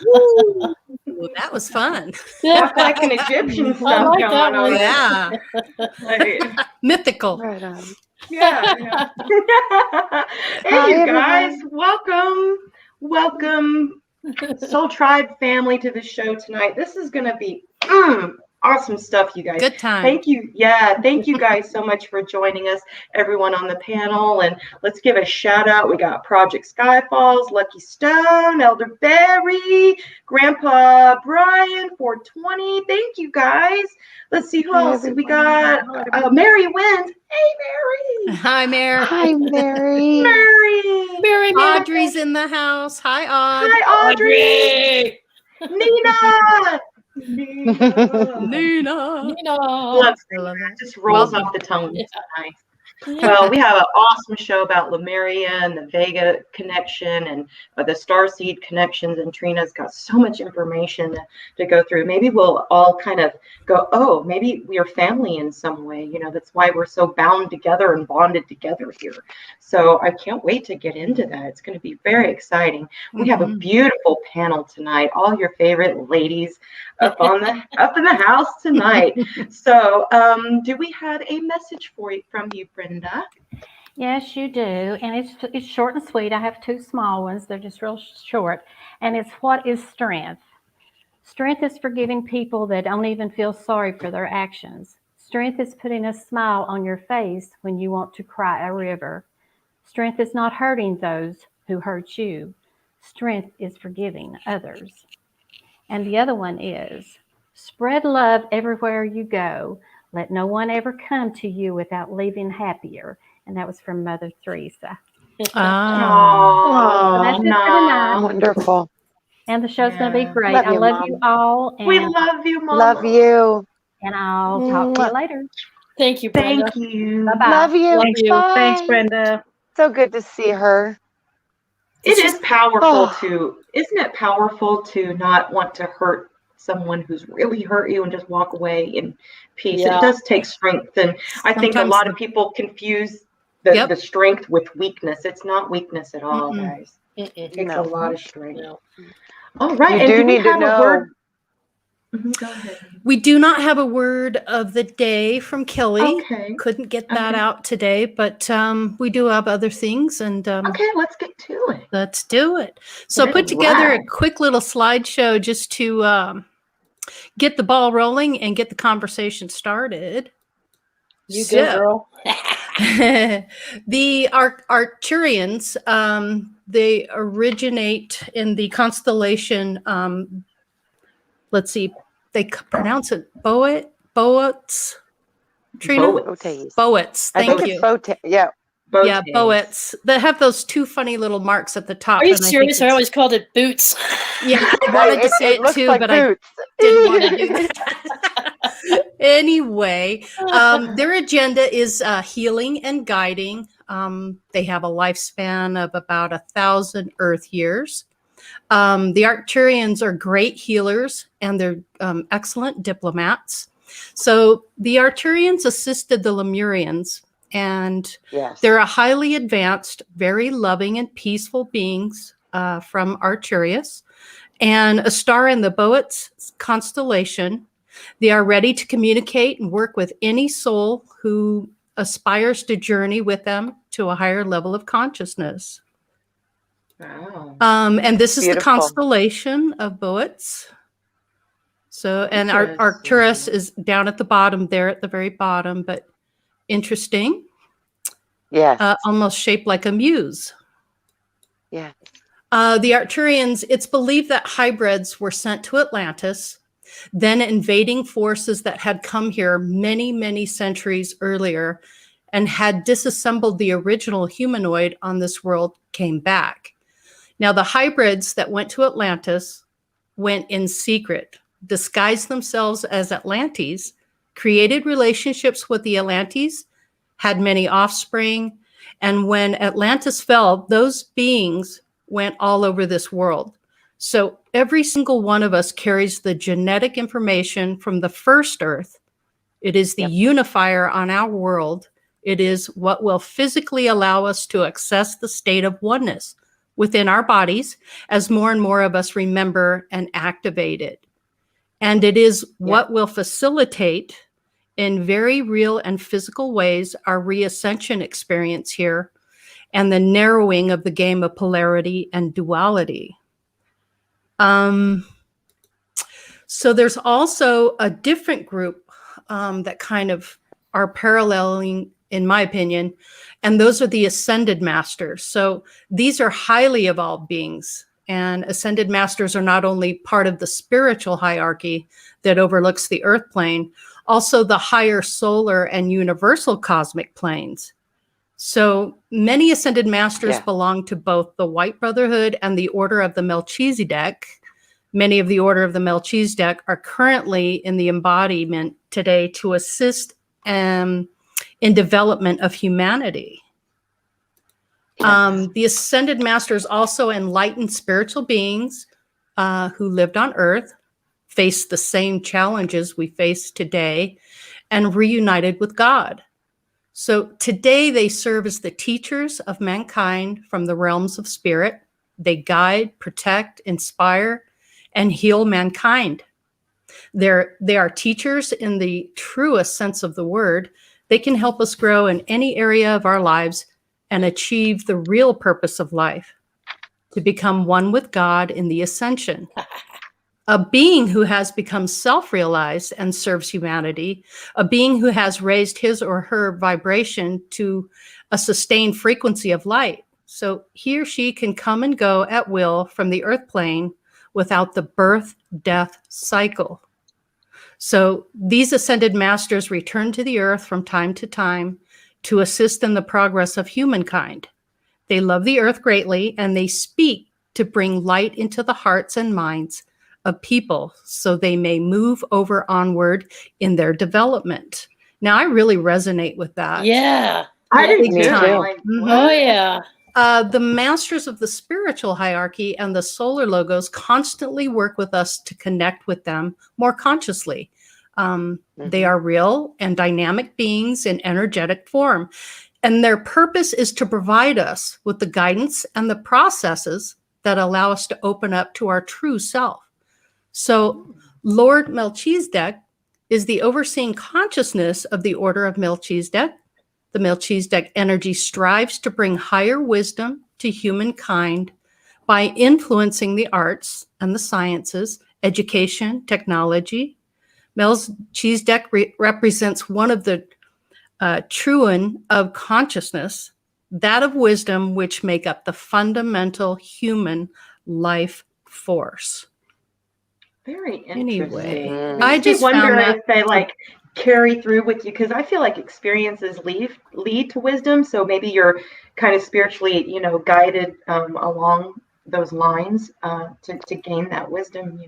Ooh, that was fun. that's like an Egyptian stuff like going that on. one. Yeah. Like, Mythical. Right on. yeah. Hey, Hi, you guys. everyone. Welcome, Soul Tribe family, to the show tonight. This is going to be awesome stuff, you guys. Good time. Thank you. Yeah, thank you guys so much for joining us, everyone on the panel. And let's give a shout out. We got Project Skyfalls, Lucky Stone, Elder Barry, Grandpa Brian, 420. Thank you, guys. Let's see who else. We got Mary Wins. Hey, Mary. Hi, Mary. Hi, Mary. Mary. Audrey's in the house. Hi, Aud. Hi, Audrey. Nina. Nina. Love it. Just rolls off the tongue. It's nice. Well, we have an awesome show about Lumuria and the Vega Connection and the Starseed connections, and Trina's got so much information to go through. Maybe we'll all kind of go, oh, maybe we are family in some way. You know, that's why we're so bound together and bonded together here. So I can't wait to get into that. It's going to be very exciting. We have a beautiful panel tonight. All your favorite ladies up in the house tonight. So do we have a message from you, Brenda? Yes, you do. And it's short and sweet. I have two small ones. They're just real short. And it's, what is strength? Strength is forgiving people that don't even feel sorry for their actions. Strength is putting a smile on your face when you want to cry a river. Strength is not hurting those who hurt you. Strength is forgiving others. And the other one is, spread love everywhere you go. Let no one ever come to you without leaving happier. And that was from Mother Teresa. Oh, that's it for tonight. Wonderful. And the show's going to be great. Love I you, love Mom. you all. And, we love you, Mom. Love you. And I'll talk to you later. Thank you, Brenda. Thank you. Bye-bye. Love you. Love you. Bye. Thanks, Brenda. So good to see her. It is powerful Oh. isn't it powerful to not want to hurt someone who's really hurt you and just walk away in peace? Yeah. It does take strength. And I think a Sometimes lot of people confuse the strength with weakness. It's not weakness at all, guys. It takes a lot of strength. No. All right. You and do we need to have know. a word? Go ahead. We do not have a word of the day from Kelly. Okay. Couldn't get that out today, but we do have other things. And Okay, let's get to it. let's do it. So put together a quick little slideshow just to get the ball rolling and get the conversation started. You go, girl. The Arcturians, they originate in the constellation, let's see, they pronounce it Boets. Trina? Boets. Thank you. Yeah. Yeah, Boets. They have those two funny little marks at the top. Are you serious? I always called it boots. Yeah, I wanted to say it too, like but boots. I didn't want to do that. Anyway, their agenda is healing and guiding. They have a lifespan of about 1,000 Earth years. The Arcturians are great healers and they're excellent diplomats. So the Arcturians assisted the Lemurians, and they're a highly advanced, very loving and peaceful beings from Arcturus, and a star in the Boets constellation. They are ready to communicate and work with any soul who aspires to journey with them to a higher level of consciousness. Wow. And this is Beautiful. the constellation of Boets. So, and Arcturus is down at the bottom there, at the very bottom, but interesting. Yes. Almost shaped like a muse. Yeah. The Arcturians, it's believed that hybrids were sent to Atlantis, then invading forces that had come here many, many centuries earlier and had disassembled the original humanoid on this world came back. Now, the hybrids that went to Atlantis went in secret, disguised themselves as Atlantes, created relationships with the Atlantes, had many offspring, and when Atlantis fell, those beings went all over this world. So every single one of us carries the genetic information from the first Earth. It is the unifier on our world. It is what will physically allow us to access the state of oneness, within our bodies as more and more of us remember and activate it. And it is what will facilitate in very real and physical ways our reascension experience here and the narrowing of the game of polarity and duality. So there's also a different group that kind of are paralleling, in my opinion, and those are the ascended masters. So these are highly evolved beings, and ascended masters are not only part of the spiritual hierarchy that overlooks the earth plane, also the higher solar and universal cosmic planes. So many ascended masters belong to both the White Brotherhood and the Order of the Melchizedek. Many of the Order of the Melchizedek are currently in the embodiment today to assist in development of humanity. The ascended masters also enlightened spiritual beings who lived on Earth, faced the same challenges we face today, and reunited with God. So today they serve as the teachers of mankind from the realms of spirit. They guide, protect, inspire, and heal mankind. They are teachers in the truest sense of the word. They can help us grow in any area of our lives and achieve the real purpose of life, to become one with God in the ascension. A being who has become self-realized and serves humanity, a being who has raised his or her vibration to a sustained frequency of light. So he or she can come and go at will from the earth plane without the birth-death cycle. So these ascended masters return to the earth from time to time to assist in the progress of humankind. They love the earth greatly, and they speak to bring light into the hearts and minds of people so they may move over onward in their development. Now, I really resonate with that. Yeah. I do Big too. time. Like, Oh, yeah. The masters of the spiritual hierarchy and the solar logos constantly work with us to connect with them more consciously. They are real and dynamic beings in energetic form. And their purpose is to provide us with the guidance and the processes that allow us to open up to our true self. So Lord Melchizedek is the overseeing consciousness of the Order of Melchizedek. The Melchizedek energy strives to bring higher wisdom to humankind by influencing the arts and the sciences, education, technology. Melchizedek represents one of the truan of consciousness, that of wisdom, which make up the fundamental human life force. very interesting. Anyway, I just wonder found that if they like carry through with you, because I feel like experiences lead to wisdom. So maybe you're kind of spiritually, guided along those lines to gain that wisdom.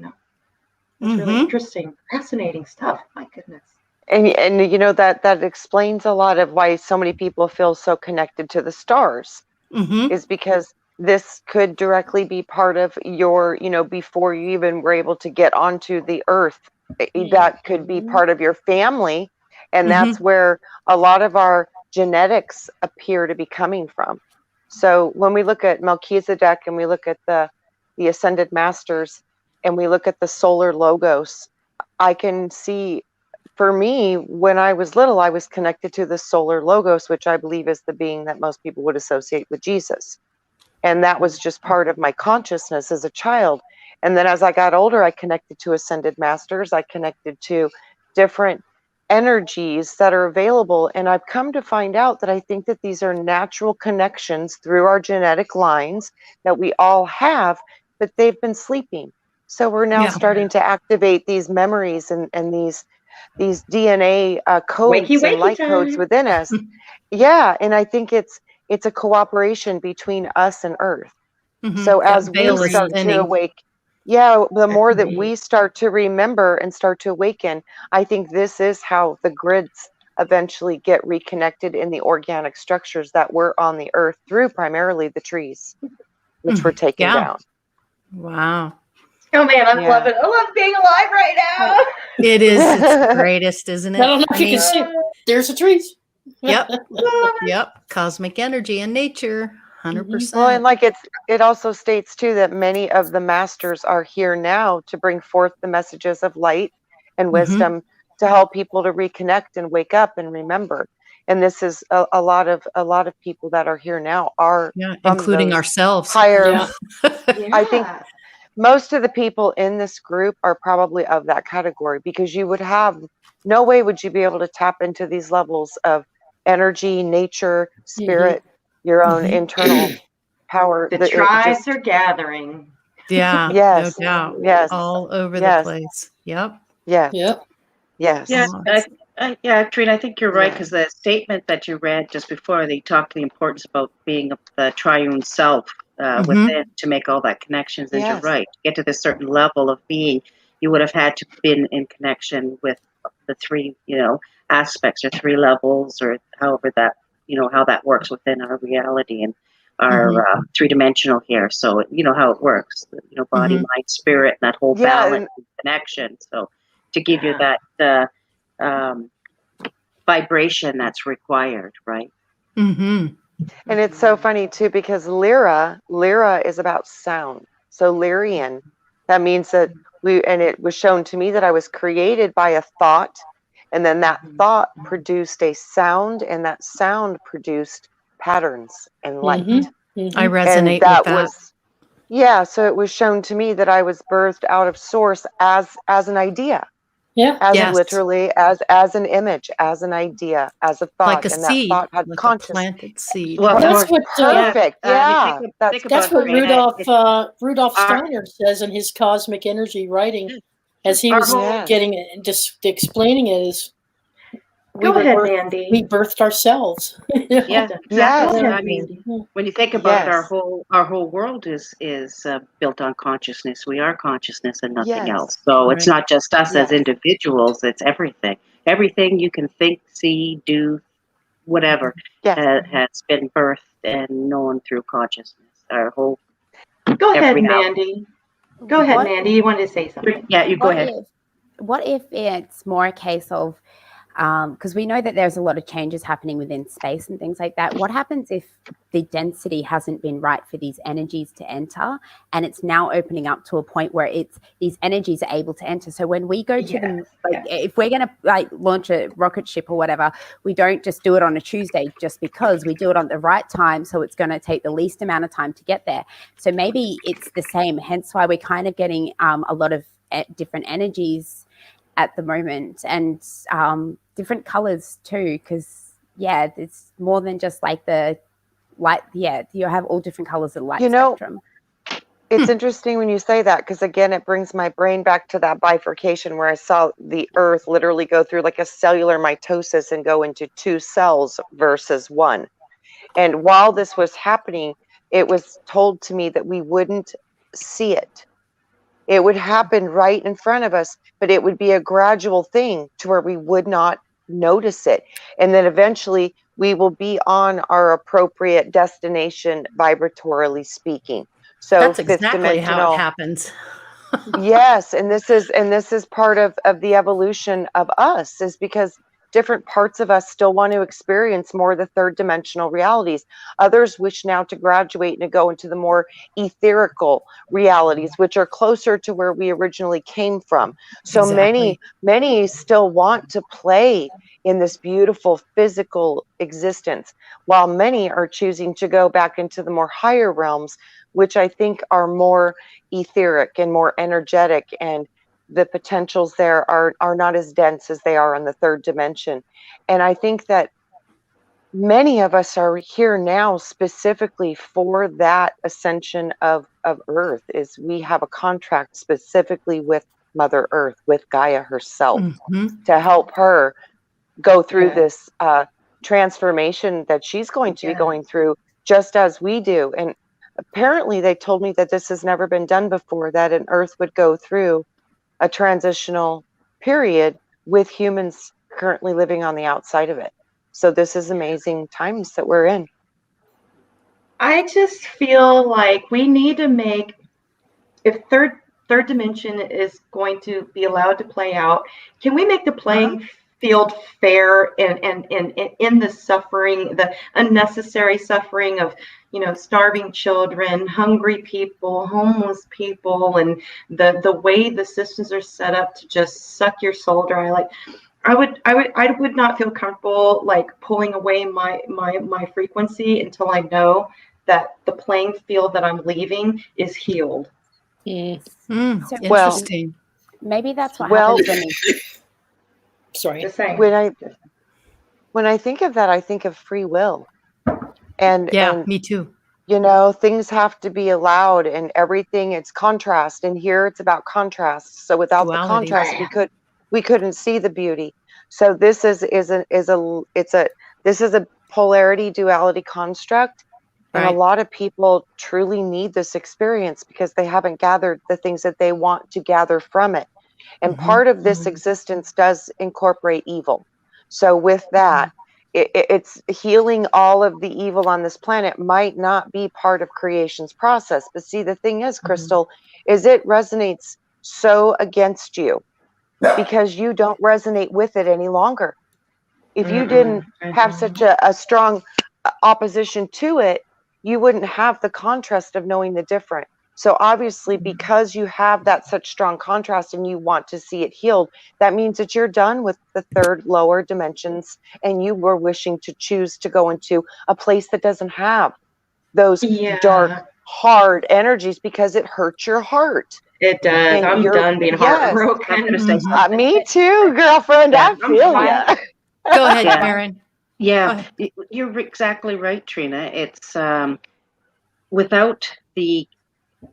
It's really interesting, fascinating stuff. My goodness. And that explains a lot of why so many people feel so connected to the stars, is because this could directly be part of your, before you even were able to get onto the earth, that could be part of your family. And that's where a lot of our genetics appear to be coming from. So when we look at Melchizedek and we look at the ascended masters and we look at the solar logos, I can see, for me, when I was little, I was connected to the solar logos, which I believe is the being that most people would associate with Jesus. And that was just part of my consciousness as a child. And then as I got older, I connected to ascended masters. I connected to different energies that are available. And I've come to find out that I think that these are natural connections through our genetic lines that we all have, but they've been sleeping. So we're now starting to activate these memories and these DNA codes and light codes within us. And I think it's a cooperation between us and Earth. So as we start to awake, the more that we start to remember and start to awaken, I think this is how the grids eventually get reconnected in the organic structures that were on the Earth through primarily the trees, which were taken down. Wow. Oh man, I love it. I love being alive right now. It is. It's the greatest, isn't it? I don't know if you can see it. There's the trees. Yep. Cosmic energy and nature. 100%. Well, and like it also states too that many of the masters are here now to bring forth the messages of light and wisdom to help people to reconnect and wake up and remember. And this is a lot of people that are here now are from including those ourselves. higher. Yeah. I think most of the people in this group are probably of that category, because you would have no way would you be able to tap into these levels of energy, nature, spirit, your own internal power. The tribes are gathering. Yeah, Yes. no doubt. Yes. All over the place. Yep. Yeah. Yep. Yes. Yeah, Trina, I think you're right, because the statement that you read just before, they talked the importance about being the triune self within to make all that connections. And you're right, to get to this certain level of being, you would have had to been in connection with the three, aspects or three levels, or however that, how that works within our reality and our three-dimensional here. So you know how it works, body, mind, spirit, and that whole balance and connection. So to give you that vibration that's required, right? And it's so funny too, because Lyra is about sound. So Lyrian, that means that and it was shown to me that I was created by a thought, and then that thought produced a sound, and that sound produced patterns and light. I resonate with that. So it was shown to me that I was birthed out of source as an idea. Yeah. As literally as an image, as an idea, as a thought, like a and seed, that thought had like consciousness. A planted seed. Well, that's what perfect. That's what Rudolf Steiner says in his Cosmic Energy writing, as he was explaining it. Is Go ahead, Mandy. We birthed ourselves. Yeah, yes. I mean, when you think about it, our whole world is built on consciousness. We are consciousness and nothing else. So it's not just us as individuals. It's everything. Everything you can think, see, do, whatever has been birthed and known through consciousness. Our whole. Go ahead, Mandy. Go ahead, Mandy. You wanted to say something? Yeah, you go ahead. What if it's more a case of, because we know that there's a lot of changes happening within space and things like that. What happens if the density hasn't been right for these energies to enter, and it's now opening up to a point where these energies are able to enter? So when we go to them, if we're going to launch a rocket ship or whatever, we don't just do it on a Tuesday just because. We do it on the right time, so it's going to take the least amount of time to get there. So maybe it's the same, hence why we're kind of getting a lot of different energies at the moment, and different colors too, because it's more than just like the light. You have all different colors of light spectrum. It's interesting when you say that, because again, it brings my brain back to that bifurcation where I saw the earth literally go through like a cellular mitosis and go into two cells versus one. And while this was happening, it was told to me that we wouldn't see it. It would happen right in front of us, but it would be a gradual thing to where we would not notice it. And then eventually we will be on our appropriate destination, vibratorily speaking. So that's exactly how it happens. Yes. And this is part of the evolution of us, is because different parts of us still want to experience more of the third dimensional realities. Others wish now to graduate and to go into the more etherical realities, which are closer to where we originally came from. So many still want to play in this beautiful physical existence, while many are choosing to go back into the more higher realms, which I think are more etheric and more energetic, and the potentials there are not as dense as they are on the third dimension. And I think that many of us are here now specifically for that ascension of Earth. Is we have a contract specifically with Mother Earth, with Gaia herself, to help her go through this transformation that she's going to be going through, just as we do. And apparently they told me that this has never been done before, that an Earth would go through a transitional period with humans currently living on the outside of it. So this is amazing times that we're in. I just feel like we need to make, if third dimension is going to be allowed to play out, can we make the playing field fair and in the suffering, the unnecessary suffering of, you know, starving children, hungry people, homeless people, and the way the systems are set up to just suck your soul dry. Like, I would not feel comfortable like pulling away my frequency until I know that the playing field that I'm leaving is healed. So Interesting. maybe that's what happens when Sorry. Just saying. When I think of that, I think of free will. And Me too. You know, things have to be allowed, and everything, it's contrast. And here it's about contrast. So without Duality. the contrast, we couldn't see the beauty. So this is a polarity duality construct. And a lot of people truly need this experience because they haven't gathered the things that they want to gather from it. And part of this existence does incorporate evil. So with that, it's healing all of the evil on this planet might not be part of creation's process. But see, the thing is, Crystal, is it resonates so against you because you don't resonate with it any longer. If you didn't have such a strong opposition to it, you wouldn't have the contrast of knowing the different. So obviously, because you have that such strong contrast and you want to see it healed, that means that you're done with the third lower dimensions and you were wishing to choose to go into a place that doesn't have those dark, hard energies because it hurts your heart. It does. And I'm done being heartbroken. Me too, girlfriend. I feel ya. Go ahead, Karen. Yeah, you're exactly right, Trina. It's without the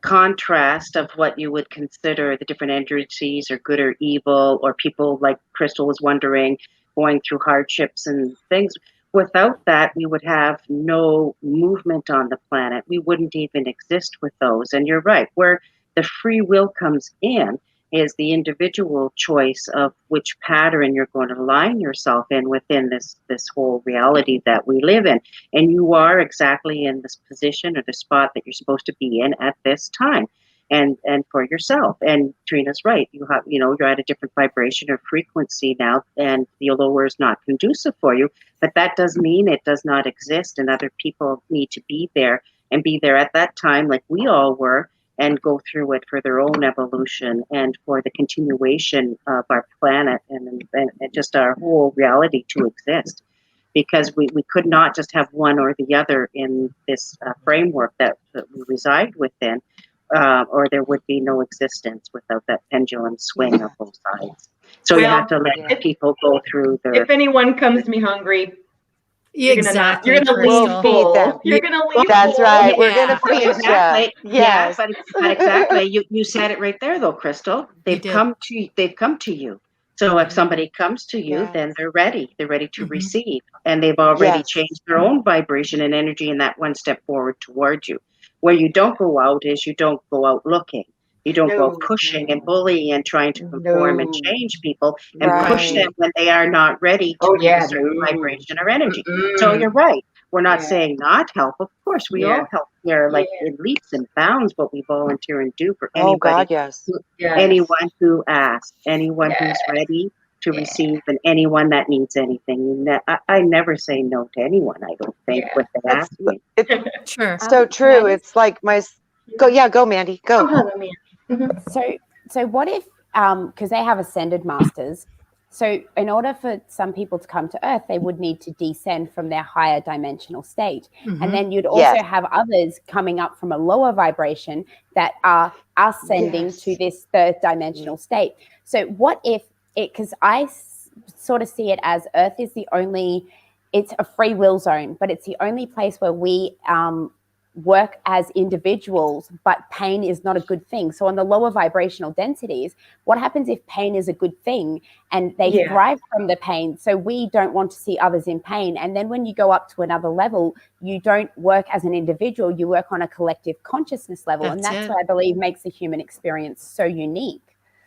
contrast of what you would consider the different entities or good or evil, or people like Crystal was wondering, going through hardships and things. Without that, we would have no movement on the planet. We wouldn't even exist with those. And you're right, where the free will comes in is the individual choice of which pattern you're going to align yourself in within this whole reality that we live in. And you are exactly in this position or the spot that you're supposed to be in at this time, and for yourself. And Trina's right. You have, you're at a different vibration or frequency now, and the lower is not conducive for you. But that does mean it does not exist, and other people need to be there and be there at that time, like we all were, and go through it for their own evolution and for the continuation of our planet and just our whole reality to exist. Because we could not just have one or the other in this framework that we reside within, or there would be no existence without that pendulum swing of both sides. So you have to let people go through their... If anyone comes to me hungry, exactly. You're gonna leave full. You're gonna leave. That's full. right. We're gonna feed exactly. you. Yes. Yeah, but exactly. You said it right there, though, Crystal. They've come to you. So if somebody comes to you, then they're ready. They're ready to receive, and they've already changed their own vibration and energy in that one step forward towards you. Where you don't go out is you don't go out looking. You don't go pushing and bullying and trying to conform and change people and push them when they are not ready to be a certain vibration or energy. So you're right. We're not saying not help. Of course, we all help here, like in leaps and bounds, what we volunteer and do for anybody. Anyone who asks, anyone who's ready to receive, and anyone that needs anything. I never say no to anyone, I don't think, what they ask me. Sure. So true. It's like go, Mandy, go. So what if, because they have ascended masters, so in order for some people to come to Earth, they would need to descend from their higher dimensional state. And then you'd also have others coming up from a lower vibration that are ascending to this third dimensional state. So what if because I sort of see it as Earth is it's a free will zone, but it's the only place where we work as individuals, but pain is not a good thing. So on the lower vibrational densities, what happens if pain is a good thing and they thrive from the pain? So we don't want to see others in pain. And then when you go up to another level, you don't work as an individual, you work on a collective consciousness level. And that's what I believe makes the human experience so unique.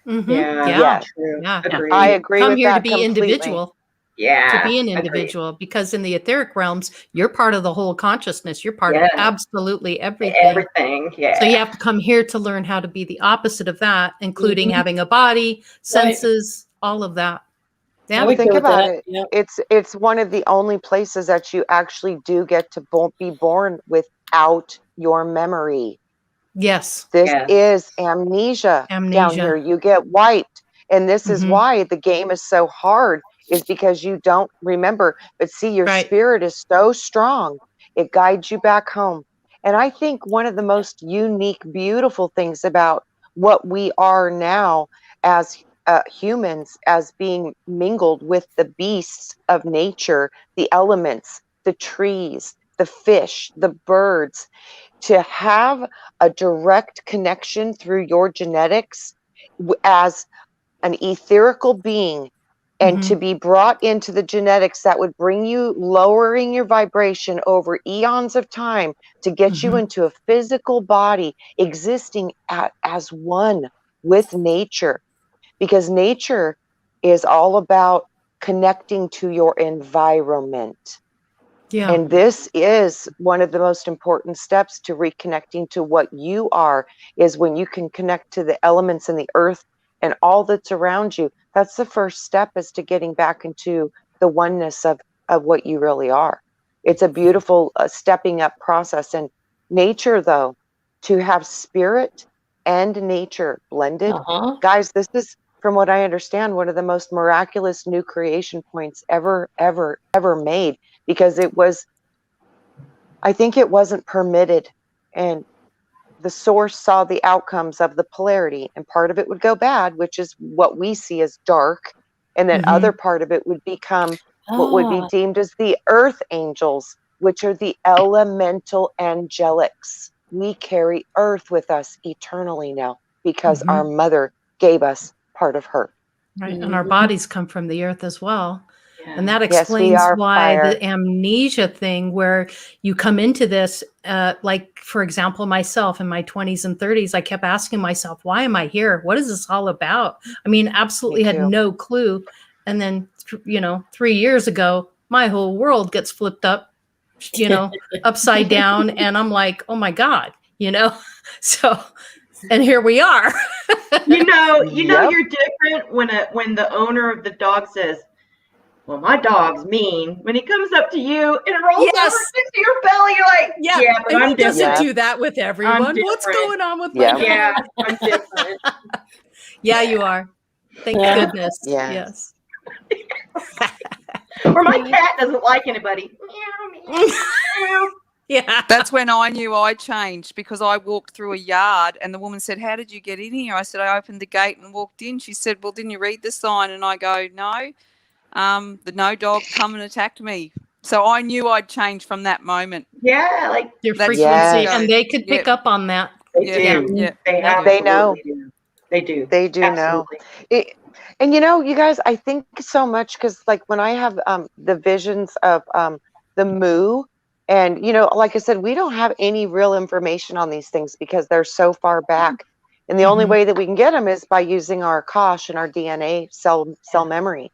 True. I agree Come with here that to be completely. individual. To be an individual, because in the etheric realms, you're part of the whole consciousness. You're part of absolutely everything. So you have to come here to learn how to be the opposite of that, including having a body, senses, all of that. Yeah, Well, think about it. Yeah. It's one of the only places that you actually do get to be born without your memory. yes. This is amnesia down here. You get wiped. And this is why the game is so hard, is because you don't remember. But see, your spirit is so strong. It guides you back home. And I think one of the most unique, beautiful things about what we are now as humans, as being mingled with the beasts of nature, the elements, the trees, the fish, the birds, to have a direct connection through your genetics as an etherical being, and to be brought into the genetics that would bring you, lowering your vibration over eons of time to get you into a physical body existing as one with nature, because nature is all about connecting to your environment. Yeah. And this is one of the most important steps to reconnecting to what you are, is when you can connect to the elements in the earth and all that's around you. That's the first step, is to getting back into the oneness of what you really are. It's a beautiful stepping up process. And nature, though, to have spirit and nature blended, guys, this is, from what I understand, one of the most miraculous new creation points ever made, because it was, I think it wasn't permitted, and the source saw the outcomes of the polarity, and part of it would go bad, which is what we see as dark, and then other part of it would become what would be deemed as the earth angels, which are the elemental angelics. We carry earth with us eternally now, because our mother gave us part of her. Right. And our bodies come from the earth as well. And that explains why the amnesia thing, where you come into this, like, for example, myself in my 20s and 30s, I kept asking myself, why am I here? What is this all about? I mean, absolutely had no clue. And then, 3 years ago, my whole world gets flipped up, upside down. And I'm like, oh my God, so, and here we are. You're different when the owner of the dog says, well, my dog's mean. When he comes up to you and rolls over into your belly, you're like, but and I'm he doesn't do that with everyone. What's going on with my dog? I'm different. Yeah, you are. Thank goodness. Yes. Or my cat doesn't like anybody. Yeah. That's when I knew I changed, because I walked through a yard and the woman said, how did you get in here? I said, I opened the gate and walked in. She said, well, didn't you read the sign? And I go, no. The no dog come and attacked me. So I knew I'd changed from that moment. Yeah, like your frequency, and they could pick up on that. They do. Yeah. They know. They do. They do know. And you guys, I think so much, because like when I have the visions of the moo, and like I said, we don't have any real information on these things because they're so far back. And the only way that we can get them is by using our Kosh and our DNA cell memory.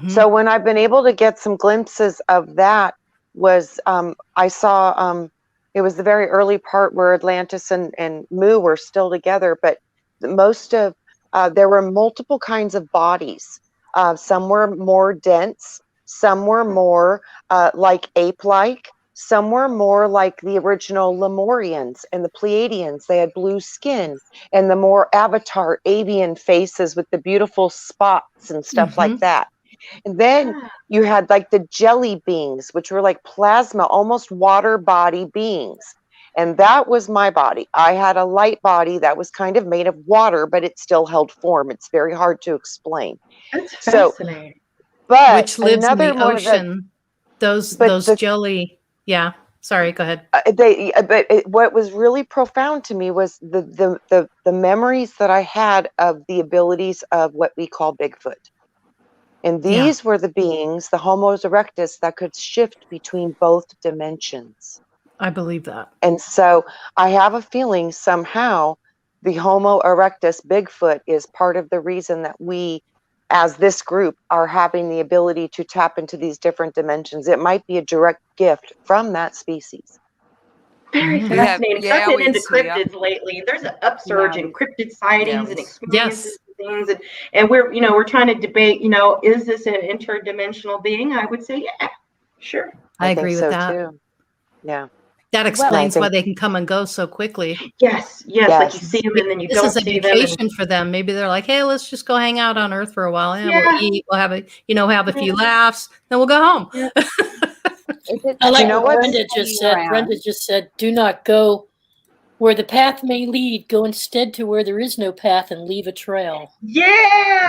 So when I've been able to get some glimpses of that, was I saw it was the very early part where Atlantis and Mu were still together, but most of there were multiple kinds of bodies. Some were more dense, some were more like ape-like, some were more like the original Lemurians and the Pleiadeans. They had blue skin, and the more avatar avian faces with the beautiful spots and stuff like that. And then you had like the jelly beings, which were like plasma, almost water body beings. And that was my body. I had a light body that was kind of made of water, but it still held form. It's very hard to explain. That's fascinating. But which lives in the ocean. Those jelly. Yeah. Sorry, go ahead. What was really profound to me was the memories that I had of the abilities of what we call Bigfoot. And these were the beings, the Homo erectus, that could shift between both dimensions. I believe that. And so I have a feeling somehow the Homo erectus, Bigfoot, is part of the reason that we, as this group, are having the ability to tap into these different dimensions. It might be a direct gift from that species. Very fascinating. I've been into cryptids lately. There's an upsurge in cryptid sightings and experiences and things, and we're trying to debate, is this an interdimensional being? I would say, yeah, sure. I agree with that. Too. Yeah. That explains why they can come and go so quickly. Yes. Like you see them and then you don't see them. This is a vacation for them. Maybe they're like, hey, let's just go hang out on Earth for a while. We'll eat. We'll have a few laughs. Then we'll go home. Yeah. I like what Brenda just said. Brenda just said, do not go where the path may lead. Go instead to where there is no path and leave a trail. Yeah.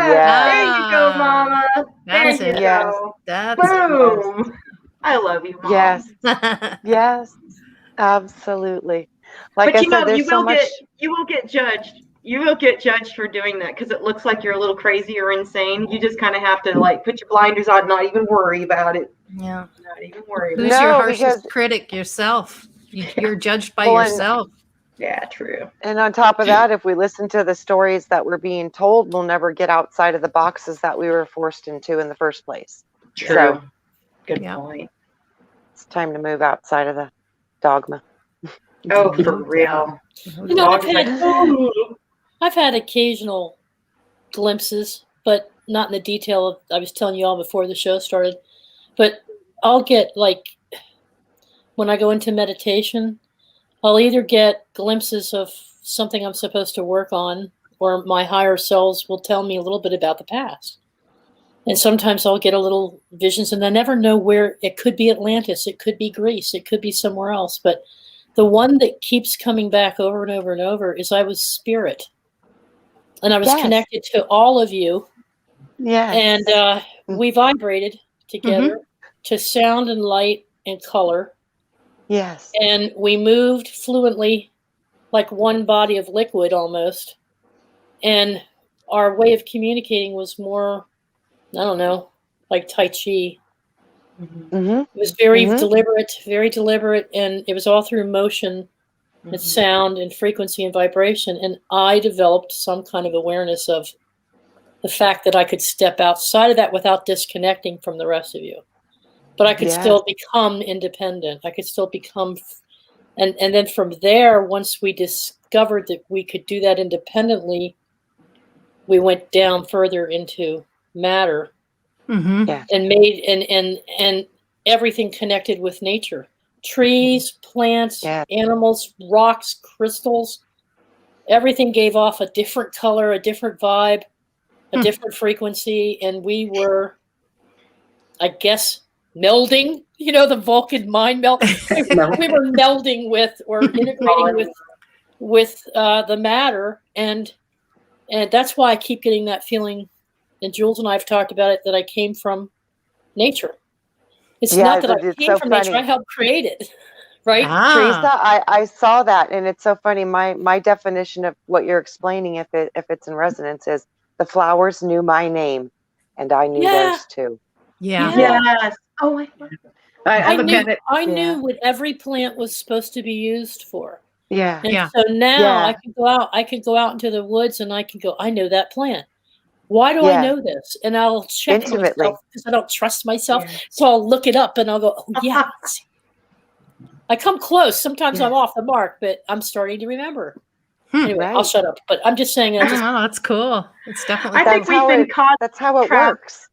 There you go, Mama. That's there it. you go. That's Boom. it. I love you, Mom. Yes. Yes. Absolutely. Like but I said, there's so much. You will get judged. You will get judged for doing that because it looks like you're a little crazy or insane. You just kind of have to put your blinders on, not even worry about it. Yeah. Not even worry about Who's your harshest critic? Yourself. You're judged by yourself. Yeah, true. And on top of that, if we listen to the stories that we're being told, we'll never get outside of the boxes that we were forced into in the first place. True. So, good point. It's time to move outside of the dogma. Oh, for real. I've had occasional glimpses, but not in the detail of, I was telling you all before the show started, but I'll get when I go into meditation, I'll either get glimpses of something I'm supposed to work on, or my higher selves will tell me a little bit about the past. And sometimes I'll get a little visions, and I never know where. It could be Atlantis, it could be Greece, it could be somewhere else. But the one that keeps coming back over and over and over is I was spirit. And I was connected to all of you. Yeah. And we vibrated together to sound and light and color. Yes. And we moved fluently like one body of liquid almost. And our way of communicating was more, I don't know, like Tai Chi. It was very deliberate, and it was all through motion and sound and frequency and vibration. And I developed some kind of awareness of the fact that I could step outside of that without disconnecting from the rest of you. But I could still become independent. I could still become, and then from there, once we discovered that we could do that independently, we went down further into matter. And made and everything connected with nature, trees, plants, animals, rocks, crystals, everything gave off a different color, a different vibe, a different frequency. And we were, I guess, melding, the Vulcan mind melt. We were melding with, or integrating with the matter. And that's why I keep getting that feeling. And Jules and I have talked about it, that I came from nature. It's not that I came from nature, I helped create it. Right? Teresa, I saw that, and it's so funny. My definition of what you're explaining, if it's in resonance, is the flowers knew my name, and I knew theirs too. Yes. Oh, I knew what every plant was supposed to be used for. And so now I can go out into the woods and I can go, I know that plant. Why do I know this? And I'll check myself because I don't trust myself. So I'll look it up and I'll go, oh, yeah. I come close. Sometimes I'm off the mark, but I'm starting to remember. Anyway, I'll shut up. But I'm just saying. That's cool. It's definitely. I think we've been caught. That's how it works.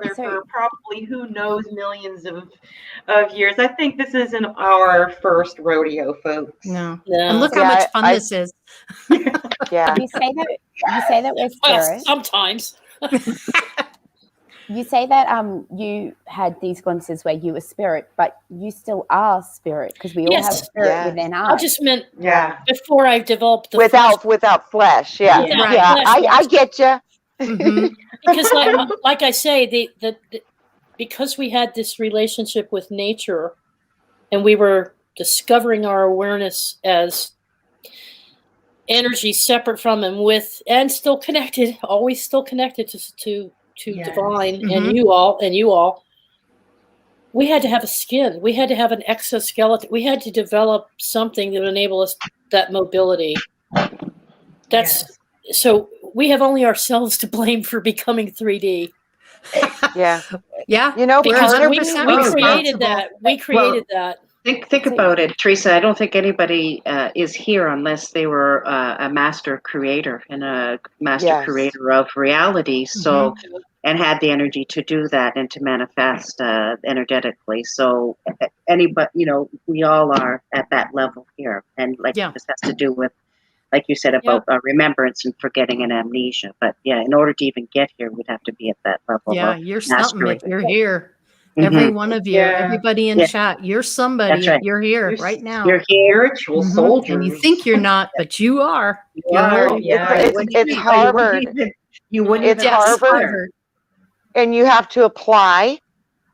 Together for probably who knows millions of years. I think this isn't our first rodeo, folks. No. And look how much fun this is. Yeah. You say that we're spirits. Sometimes. You say that you had these glimpses where you were spirit, but you still are spirit, because we all have spirit within us. I just meant before I developed the without flesh. I get you. Because like I say, because we had this relationship with nature, and we were discovering our awareness as energy separate from and with, and still connected, always still connected to divine and you all, we had to have a skin. We had to have an exoskeleton. We had to develop something that would enable us that mobility. So we have only ourselves to blame for becoming 3D. Yeah. Because we created that. We created that. Think about it, Teresa. I don't think anybody is here unless they were a master creator and a master creator of reality. So, and had the energy to do that and to manifest energetically. So, anybody, we all are at that level here, and this has to do with, like you said, about remembrance and forgetting and amnesia. But in order to even get here, we'd have to be at that level. Yeah, you're something if you're here. Every one of you, everybody in chat, you're somebody if you're here right now. You're spiritual soldiers. And you think you're not, but you are. You are. It's Harvard. It's Harvard. And you have to apply.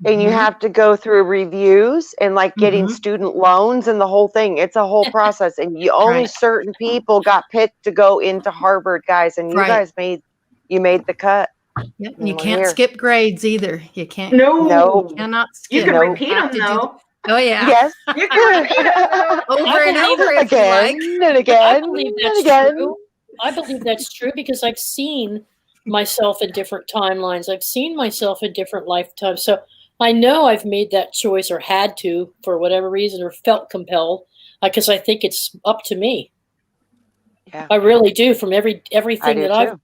And you have to go through reviews and getting student loans and the whole thing. It's a whole process. And only certain people got picked to go into Harvard, guys. And you guys made the cut. Yep. You can't skip grades either. You can't. No. You cannot skip. You can repeat them though. Oh yeah. Yes. You can repeat them over and over again and again. I believe that's true. I believe that's true because I've seen myself in different timelines. I've seen myself in different lifetimes. So I know I've made that choice or had to for whatever reason or felt compelled because I think it's up to me. Yeah. I really do. From everything that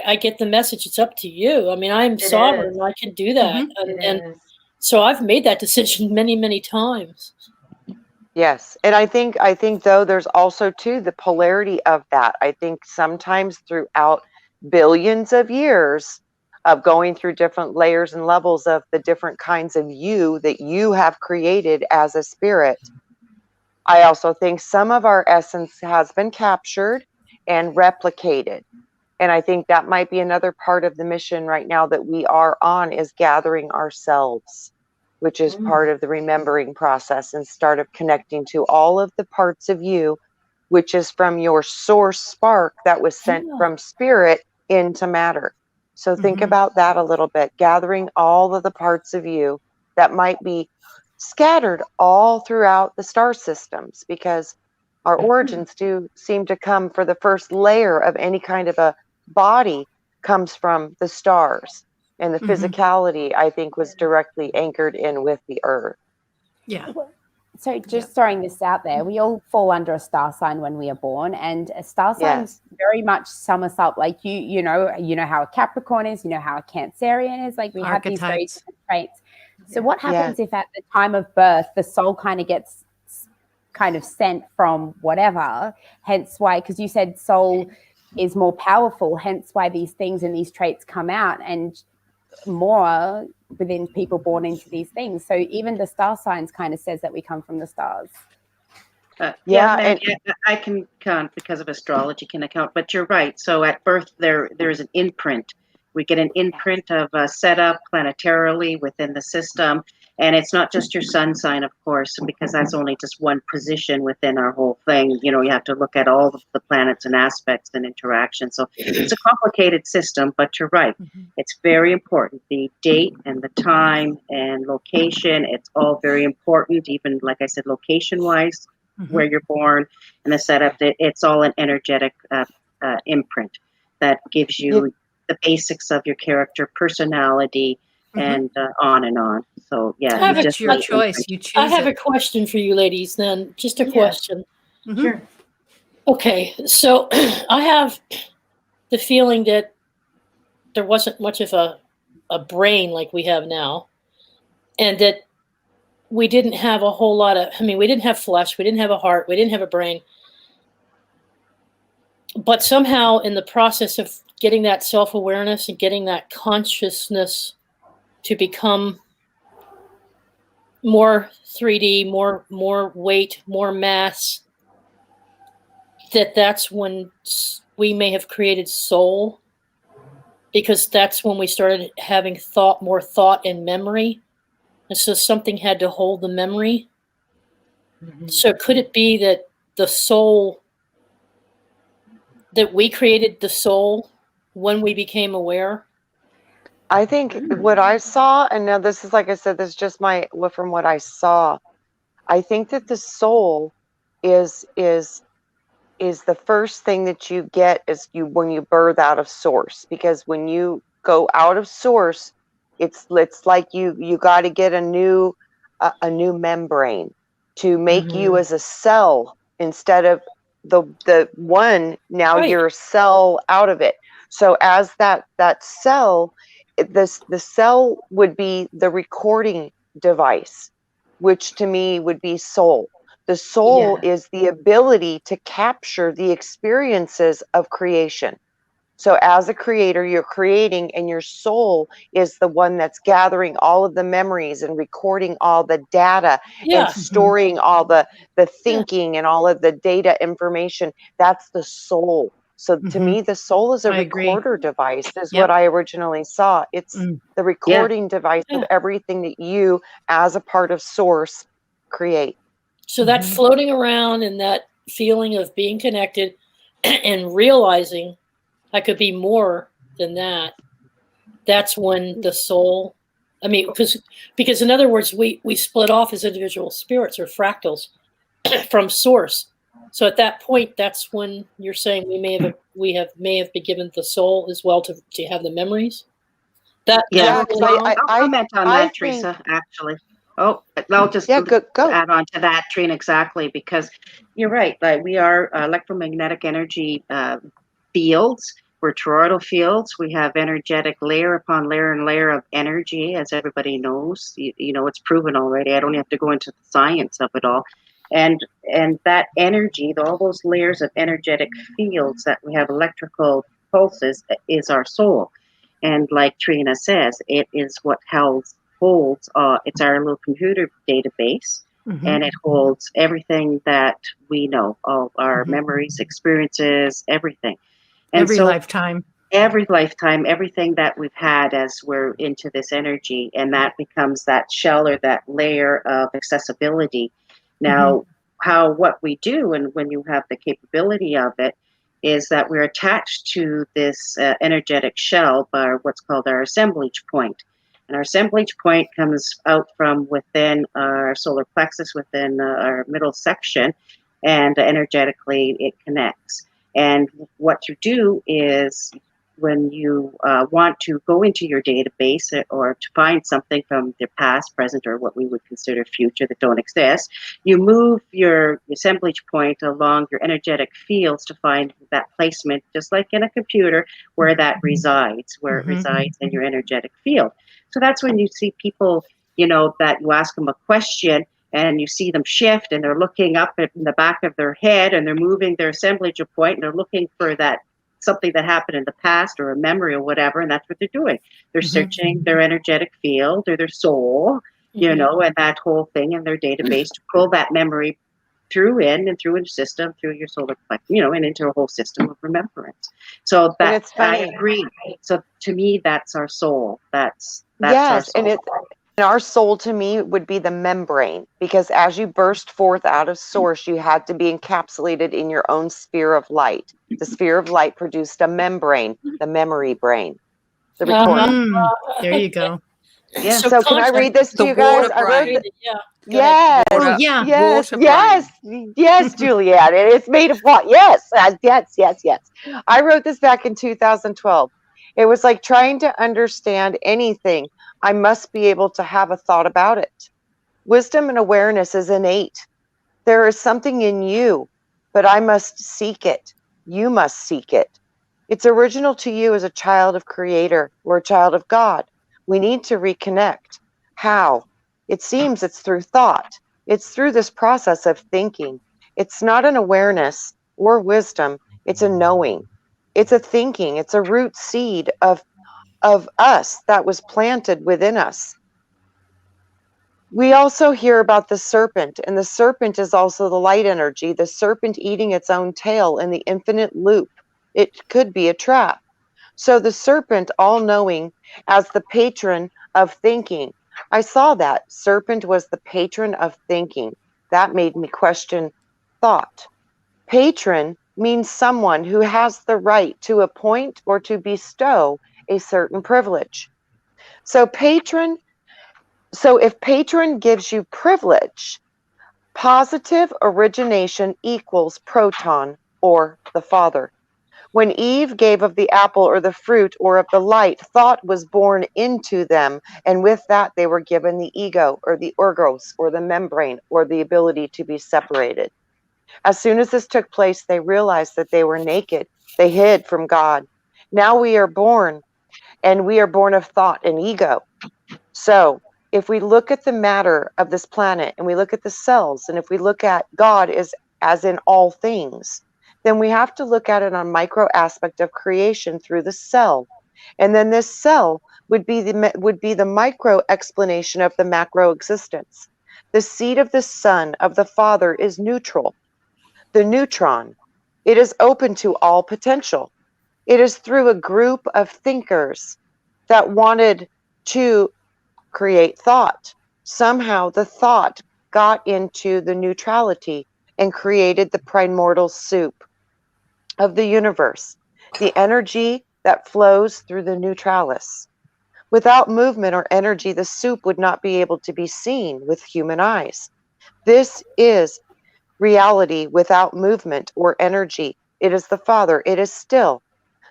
I get the message. It's up to you. I mean, I'm sovereign. I can do that, and so I've made that decision many, many times. Yes, and I think though there's also too the polarity of that. I think sometimes throughout billions of years of going through different layers and levels of the different kinds of you that you have created as a spirit, I also think some of our essence has been captured and replicated. And I think that might be another part of the mission right now that we are on is gathering ourselves, which is part of the remembering process and start of connecting to all of the parts of you, which is from your source spark that was sent from spirit into matter. So think about that a little bit, gathering all of the parts of you that might be scattered all throughout the star systems, because our origins do seem to come for the first layer of any kind of a body comes from the stars, and the physicality I think was directly anchored in with the earth. Yeah. So just throwing this out there, we all fall under a star sign when we are born, and a star sign very much sum us up. Like you know how a Capricorn is, you know how a Cancerian is. Like we have these very different traits. So what happens if at the time of birth the soul kind of gets sent from whatever? Hence why, because you said soul is more powerful, hence why these things and these traits come out and more within people born into these things. So even the star signs kind of says that we come from the stars. And I can count because of astrology can account, but you're right. So at birth there is an imprint. We get an imprint of a setup planetarily within the system. And it's not just your sun sign, of course, because that's only just one position within our whole thing. You have to look at all of the planets and aspects and interactions. So it's a complicated system, but you're right. It's very important. The date and the time and location, it's all very important, even, like I said, location-wise, where you're born and the setup. It's all an energetic imprint that gives you the basics of your character, personality, and on and on. So it's your choice. You choose. I have a question for you ladies then. Just a question. Sure. Okay, so I have the feeling that there wasn't much of a brain like we have now, and that we didn't have a whole lot of, we didn't have flesh, we didn't have a heart, we didn't have a brain. But somehow in the process of getting that self-awareness and getting that consciousness to become more 3D, more weight, more mass, that's when we may have created soul, because that's when we started having more thought and memory. And so something had to hold the memory. So could it be that the soul, that we created the soul when we became aware? I think what I saw, and now this is, like I said, this is just from what I saw. I think that the soul is the first thing that you get when you birth out of source, because when you go out of source, it's like you got to get a new membrane to make you as a cell instead of the one. Now you're a cell out of it. So as that cell, the cell would be the recording device, which to me would be soul. The soul is the ability to capture the experiences of creation. So as a creator, you're creating, and your soul is the one that's gathering all of the memories and recording all the data and storing all the thinking and all of the data information. That's the soul. So to me, the soul is a recorder device, is what I originally saw. It's the recording device of everything that you, as a part of source, create. So that floating around and that feeling of being connected and realizing I could be more than that. That's when the soul, I mean, because in other words, we split off as individual spirits or fractals from source. So at that point, that's when you're saying we may have been given the soul as well to have the memories. I'll comment on that, Teresa, actually. Oh, I'll just go. Add on to that, Trina, exactly, because you're right. Like, we are electromagnetic energy fields. We're toroidal fields. We have energetic layer upon layer and layer of energy, as everybody knows. You know, it's proven already. I don't have to go into the science of it all. And that energy, all those layers of energetic fields that we have, electrical pulses, is our soul. And like Trina says, it is what holds. It's our little computer database, and it holds everything that we know, all our memories, experiences, everything. And every lifetime, everything that we've had as we're into this energy, and that becomes that shell or that layer of accessibility. Now, what we do, and when you have the capability of it, is that we're attached to this energetic shell by what's called our assemblage point. And our assemblage point comes out from within our solar plexus, within our middle section, and energetically it connects. And what you do is, when you want to go into your database or to find something from the past, present, or what we would consider future that don't exist, you move your assemblage point along your energetic fields to find that placement, just like in a computer, where that resides, where it resides in your energetic field. So that's when you see people, you know, that you ask them a question and you see them shift, and they're looking up in the back of their head, and they're moving their assemblage point, and they're looking for that something that happened in the past or a memory or whatever, and that's what they're doing. They're searching their energetic field or their soul, you know, and that whole thing in their database to pull that memory through a system, through your solar plexus, you know, and into a whole system of remembrance. So that's, I agree. So to me, that's our soul. That's our soul. And our soul, to me, would be the membrane, because as you burst forth out of source, you had to be encapsulated in your own sphere of light. The sphere of light produced a membrane, the memory brain, the recorder. There you go. Yeah. So can I read this to you guys? I wrote Yes, Juliet. And it's made of what? Yes. I wrote this back in 2012. It was like trying to understand anything. I must be able to have a thought about it. Wisdom and awareness is innate. There is something in you, but I must seek it. You must seek it. It's original to you as a child of Creator or a child of God. We need to reconnect. How? It seems it's through thought. It's through this process of thinking. It's not an awareness or wisdom. It's a knowing. It's a thinking. It's a root seed of us that was planted within us. We also hear about the serpent, and the serpent is also the light energy, the serpent eating its own tail in the infinite loop. It could be a trap. So the serpent, all-knowing, as the patron of thinking. I saw that. Serpent was the patron of thinking. That made me question thought. Patron means someone who has the right to appoint or to bestow a certain privilege. So if patron gives you privilege, positive origination equals proton, or the Father. When Eve gave of the apple or the fruit or of the light, thought was born into them, and with that they were given the ego or the orgos or the membrane or the ability to be separated. As soon as this took place, they realized that they were naked. They hid from God. Now we are born, and we are born of thought and ego. So if we look at the matter of this planet and we look at the cells, and if we look at God as in all things, then we have to look at it on micro aspect of creation through the cell. And then this cell would be the micro explanation of the macro existence. The seed of the Son of the Father is neutral. The neutron, it is open to all potential. It is through a group of thinkers that wanted to create thought. Somehow the thought got into the neutrality and created the primordial soup of the universe, the energy that flows through the neutralis. Without movement or energy, the soup would not be able to be seen with human eyes. This is reality without movement or energy. It is the Father. It is still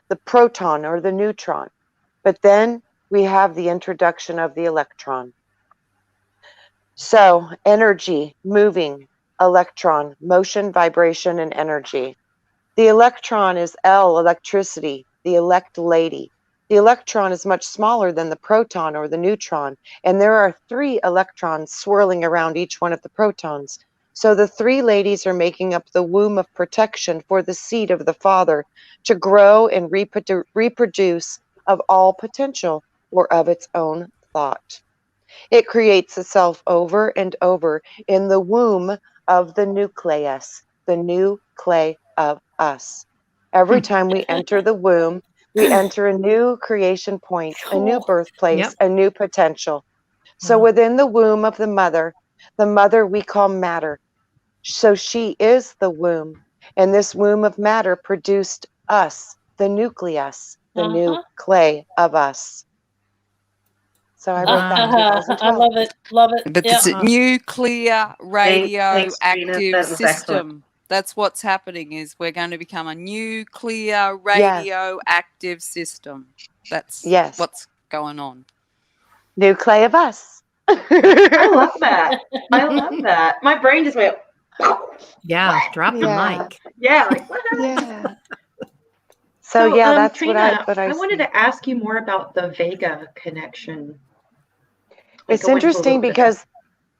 the proton or the neutron. But then we have the introduction of the electron. So energy, moving, electron, motion, vibration, and energy. The electron is electricity, the elect lady. The electron is much smaller than the proton or the neutron, and there are 3 electrons swirling around each one of the protons. So the 3 ladies are making up the womb of protection for the seed of the Father to grow and reproduce of all potential or of its own thought. It creates itself over and over in the womb of the nucleus, the new clay of us. Every time we enter the womb, we enter a new creation point, a new birthplace, a new potential. So within the womb of the mother we call matter. So she is the womb, and this womb of matter produced us, the nucleus, the new clay of us. So I wrote that in 2012. I love it. Love it. But it's a nuclear radioactive system. That's what's happening, is we're going to become a nuclear radioactive system. That's what's going on. New clay of us. I love that. I love that. My brain just went. Yeah, drop the mic. Yeah, like what? Yeah. So yeah, that's Trina, what I wanted to ask you more about the Vega connection. It's interesting because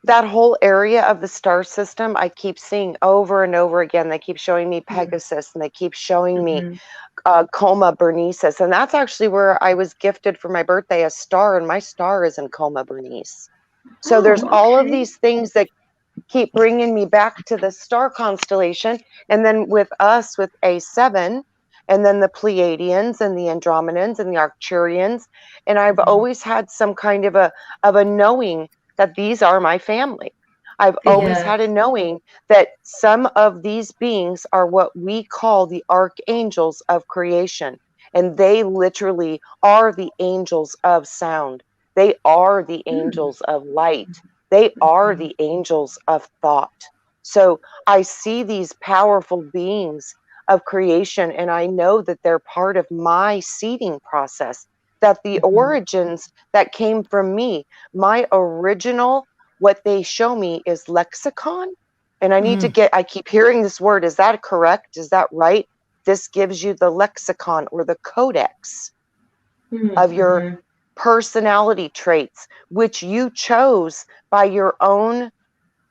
that whole area of the star system, I keep seeing over and over again. They keep showing me Pegasus, and they keep showing me Coma Berenices. And that's actually where I was gifted for my birthday, a star, and my star is in Coma Berenice. So there's all of these things that keep bringing me back to the star constellation. And then with us, with A7, and then the Pleiadeans and the Andromedans and the Arcturians. And I've always had some kind of a knowing that these are my family. I've always had a knowing that some of these beings are what we call the archangels of creation. And they literally are the angels of sound. They are the angels of light. They are the angels of thought. So I see these powerful beings of creation, and I know that they're part of my seeding process, that the origins that came from me, my original, what they show me is lexicon. And I need to get, I keep hearing this word. Is that correct? Is that right? This gives you the lexicon or the codex of your personality traits, which you chose by your own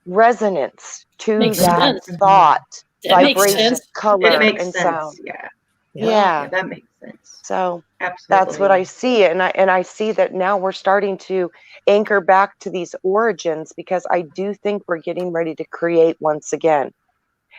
resonance to that thought, vibration, color, and sound. Yeah, that makes sense. So that's what I see, and I see that now we're starting to anchor back to these origins, because I do think we're getting ready to create once again.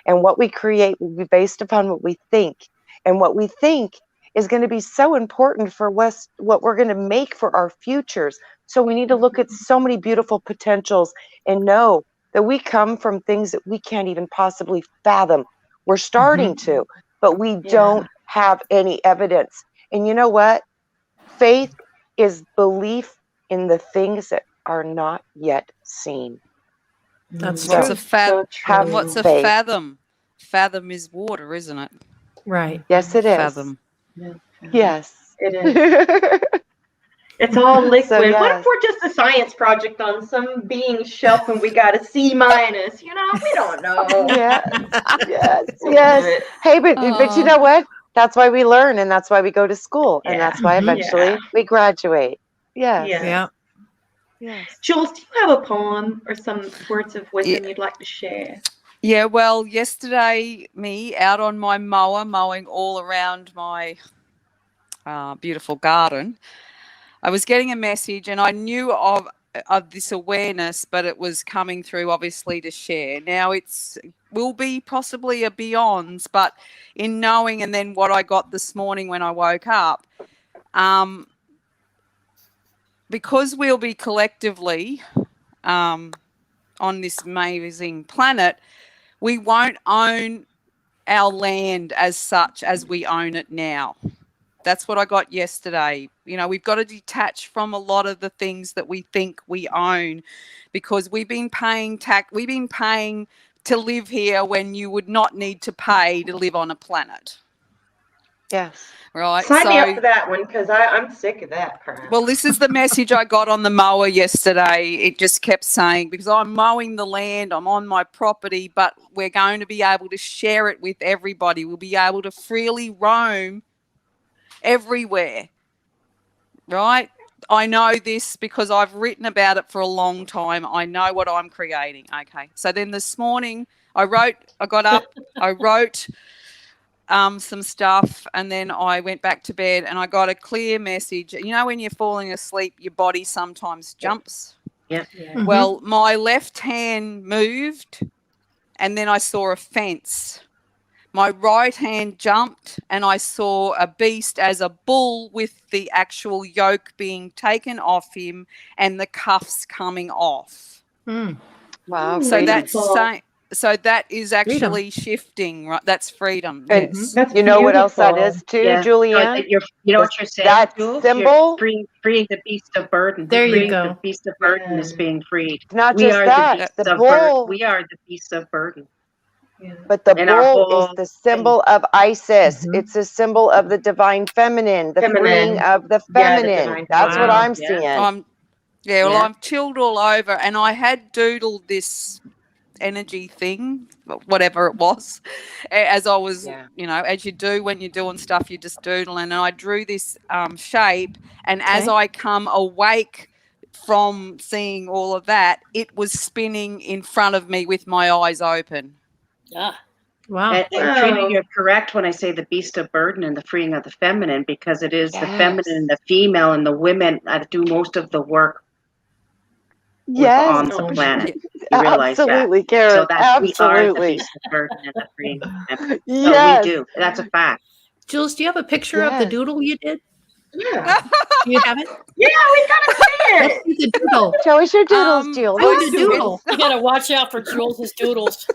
And what we create will be based upon what we think, and what we think is going to be so important for what we're going to make for our futures. So we need to look at so many beautiful potentials and know that we come from things that we can't even possibly fathom. We're starting to, but we don't have any evidence. And you know what? Faith is belief in the things that are not yet seen. That's What's a true. what's a fathom? Fathom is water, isn't it? Right. Yes, it is. fathom. Yeah. Yes. It is. It's all liquid. So, What yes. if we're just a science project on some being's shelf and we got a C-? You know, we don't know. Yes. Hey, but you know what? That's why we learn, and that's why we go to school, and that's why eventually we graduate. Yes. Yeah. Yes. Jules, do you have a poem or some words of wisdom you'd like to share? Yeah, well, yesterday, me out on my mower, mowing all around my beautiful garden, I was getting a message, and I knew of this awareness, but it was coming through obviously to share. Now will be possibly a beyonds, but in knowing, and then what I got this morning when I woke up, because we'll be collectively on this amazing planet, we won't own our land as such as we own it now. That's what I got yesterday. You know, we've got to detach from a lot of the things that we think we own, because we've been paying to live here when you would not need to pay to live on a planet. Yes. Right. Sign me up for that one, because I'm sick of that crap. Well, this is the message I got on the mower yesterday. It just kept saying, because I'm mowing the land, I'm on my property, but we're going to be able to share it with everybody. We'll be able to freely roam everywhere, right? I know this because I've written about it for a long time. I know what I'm creating. Okay. So then this morning I got up, I wrote some stuff, and then I went back to bed, and I got a clear message. You know, when you're falling asleep, your body sometimes jumps. Yeah. Mm-hmm. Well, my left hand moved, and then I saw a fence. My right hand jumped, and I saw a beast as a bull with the actual yoke being taken off him and the cuffs coming off. Wow. So freedom. that is actually shifting, right? That's freedom. And Yes. That's you know what else that beautiful. is too, Yeah. Julianne? You know what you're saying? That Jules? symbol. You're freeing the beast of burden. There you Freeing go. The beast of burden is being freed. It's not We just are that. the beast The of bull. burden. We are the beast of burden. Yeah. But the And our bull is whole the symbol of Isis. Mhm. It's a symbol of the divine feminine, the Feminine. freeing of the Yeah, the feminine. divine That's what Wow. I'm Yeah. seeing. Well, Yeah. I'm chilled all over, and I had doodled this energy thing, whatever it was, as I was, you know, as you do when you're doing stuff, you just doodle, and I drew this shape, and as I come awake from seeing all of that, it was spinning in front of me with my eyes open. Wow. And Trina, you're correct when I say the beast of burden and the freeing of the feminine, because it is the feminine and the female and the women that do most of the work on the planet. You realize Absolutely, that? Karen. So that we are the Absolutely. beast of burden and the freeing of the feminine. Yes. So we do. That's a fact. Jules, do you have a picture of the doodle you did? Yeah. Do you have it? Yeah, we gotta see Let's it. see the doodle. Show us your doodles, Jules. Oh, the doodle. You gotta watch out for Jules's doodles.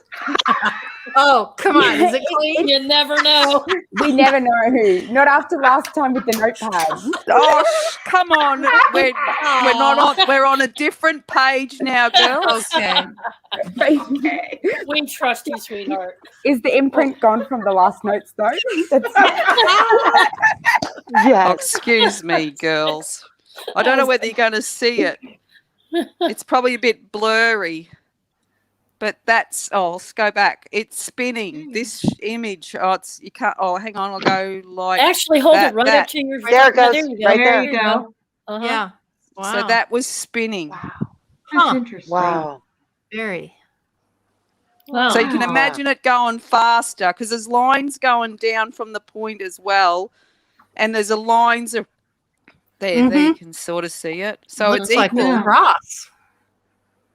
Oh, come on. Is it clean? You never know. We never know who. Not after last time with the notepad. Oh, come on. We're on a different page now, girls. Okay. We trust you, sweetheart. Is the imprint gone from the last notes though? Yes. Oh, excuse me, girls. I don't know whether you're going to see it. It's probably a bit blurry. But that's, let's go back. It's spinning. This image, you can't, hang on, I'll go like Actually, hold that, it right up to your There it goes. There you go. Right There you go. Yeah. Wow. So that was spinning. That's interesting. Wow. Very. Wow. So you can imagine it going faster, because there's lines going down from the point as well. And there's lines of, there you can sort of see it. So Looks it's like equal. a cross.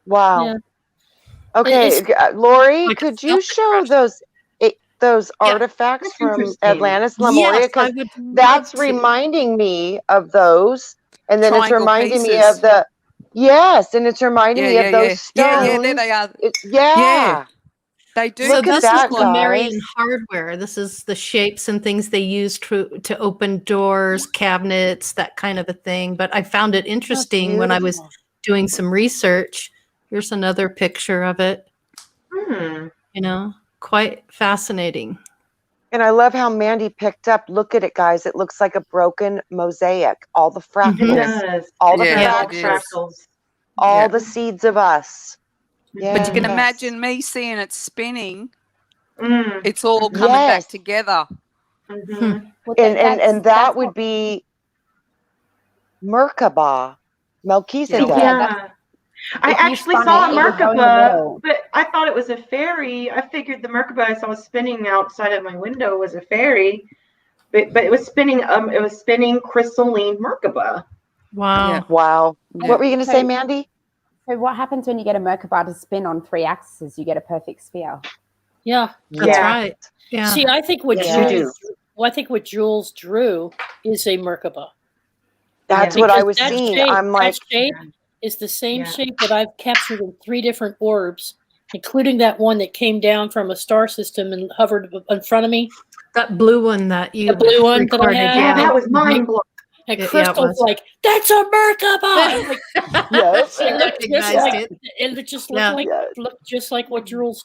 Wow. Yeah. Okay, Lori, like a could you silk show those artifacts That's from interesting. Atlantis, Lemuria? Yes, Because I would that's love to. reminding me of those, and then it's Triangle reminding me pieces. of the and it's reminding me of those stones. Yeah, there they are. Yeah. They do. Look So at this that, is Lemurian guys. hardware. This is the shapes and things they use to open doors, cabinets, that kind of a thing. But I found it interesting when I was doing some research. Here's another picture of it. You know, quite fascinating. And I love how Mandy picked up. Look at it, guys. It looks like a broken mosaic. All the fractals. It does. All the Yeah, fractals. All the seeds of us. But you can Yes. imagine me seeing it spinning. Mm. It's all coming back together. Mhm. Well, And that that's would what- be Merkabah, Melchizedek. Yeah. I If you actually spun saw a it, it would go in the Merkabah, middle. but I thought it was a fairy. I figured the Merkabah I saw spinning outside of my window was a fairy, but it was spinning. It was spinning crystalline Merkabah. Wow. Yeah. Wow. Yeah. What were you going to say, Mandy? So what happens when you get a Merkabah to spin on 3 axes? You get a perfect sphere. Yeah. That's right. Yeah. See, I think what Yes, you Jules drew is a Merkabah. That's Yeah. what I Because was that seeing. shape- I'm like, that shape is the same Yeah. shape that I've captured in 3 different orbs, including that one that came down from a star system and hovered in front of me. That blue one that you The blue one that I recorded. had. Yeah, Yeah. that was mind blowing. And Yeah, it Crystal's was. like, "That's a Merkabah!" I'm like, yes. it looked just recognized like, it. and it just Yeah. looked just like what Jules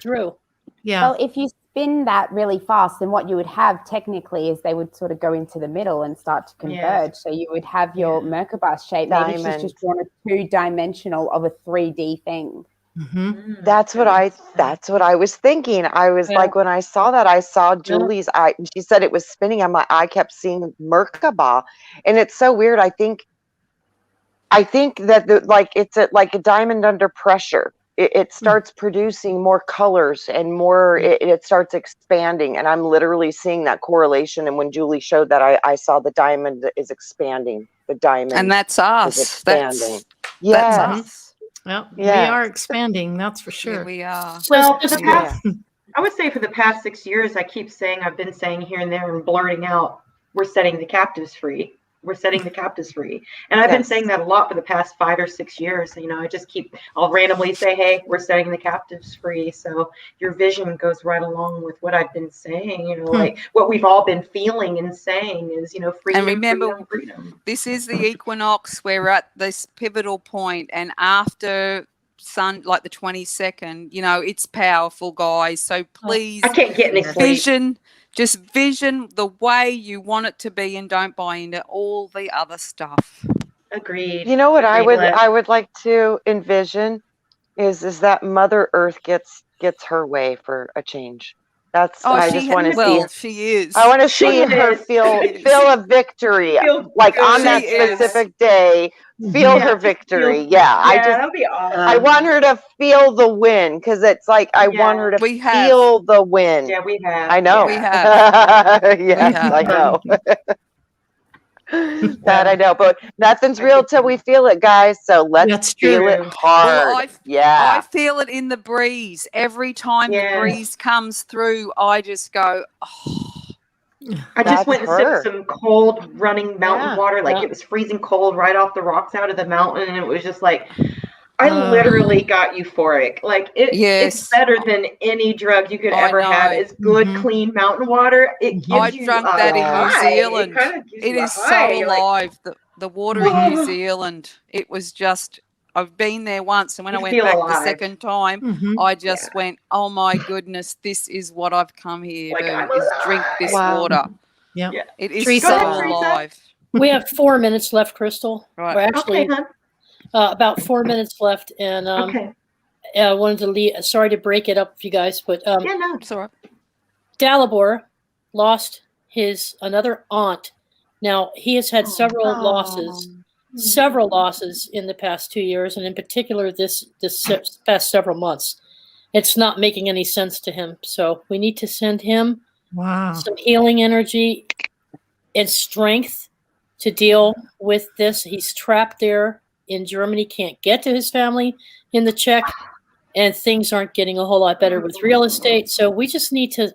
drew. Yeah. Well, if you spin that really fast, then what you would have technically is they would sort of go into the middle and start to converge. Yes. So you would have your Merkabah shape. Maybe she's Diamond. just drawn a 2-dimensional of a 3D thing. Mm-hmm. That's what I was thinking. I was like, when I saw that, I saw Julie's eye. She said it was spinning. I'm like, I kept seeing Merkabah, and it's so weird. I think that it's like a diamond under pressure. It starts producing more colors and more. It starts expanding, and I'm literally seeing that correlation. And when Julie showed that, I saw the diamond is expanding. The diamond, And that's is us. expanding. That's Yes. us. Well, Yeah. we are expanding, that's for sure. Here we are. Well, for the Just- past, I would say for the past 6 years, I've been saying here and there and blurting out, we're setting the captives free. We're setting the captives free. And I've been Yes. saying that a lot for the past 5 or 6 years. I'll randomly say, hey, we're setting the captives free. So your vision goes right along with what I've been saying, like what we've all been feeling and saying is, freedom, And remember, freedom. This is the equinox. We're at this pivotal point, and after like the 22nd, it's powerful, guys. So please, I can't get any sleep. vision the way you want it to be, and don't buy into all the other stuff. Agreed. You know what Agreed, Liv. I would like to envision is that Mother Earth gets her way for a change. I just want to see. She is. I want to see her is. feel a victory, like on that specific day. Feel her victory. That'll be awesome. I want her to feel the win, because it's like I want her to feel the win. Yeah, we have. I know. We have. Yes, have. I know. That I know, but nothing's real till we feel it, guys. So let's That's feel it true. hard. Well, I feel it in the breeze. Every time the breeze comes through, I just go, oh. I just went and sipped some cold running mountain water. It was freezing cold right off the rocks out of the mountain. And it was just like, I literally got euphoric. It's better than any drug you could ever have. It's good, clean mountain water. It gives I you drank that in New Zealand. It is so alive. The water in New Zealand. It was just, I've been there once, and when I went back the second time, I just went, oh my goodness, this is what I've come here to do, is drink this water. Yeah. It is Teresa. so alive. We have 4 minutes left, Crystal. Right. We're actually about 4 minutes left, and I wanted to leave. Sorry to break it up for you guys, but It's all right. Dalibor lost his another aunt. Now he has had several losses in the past 2 years, and in particular this past several months. It's not making any sense to him, so we need to send him some healing energy and strength to deal with this. He's trapped there in Germany, can't get to his family in the Czech, and things aren't getting a whole lot better with real estate. So we just need to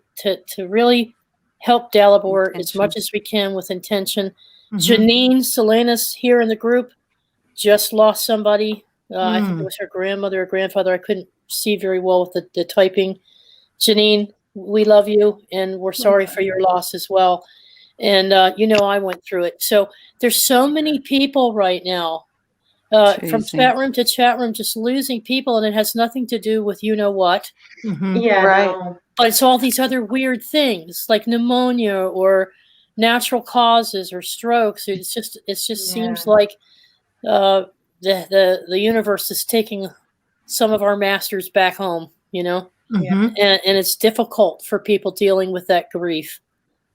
really help Dalibor as much as we can with intention. Janine Salinas here in the group just lost somebody. I think it was her grandmother or grandfather. I couldn't see very well with the typing. Janine, we love you, and we're sorry for your loss as well. And I went through it. So there's so many people right now, from chat room to chat room, just losing people, and it has nothing to do with what. Yeah, Right. no. but it's all these other weird things like pneumonia or natural causes or strokes. It just seems like the universe is taking some of our masters back home, you know. Mhm. And it's difficult for people dealing with that grief.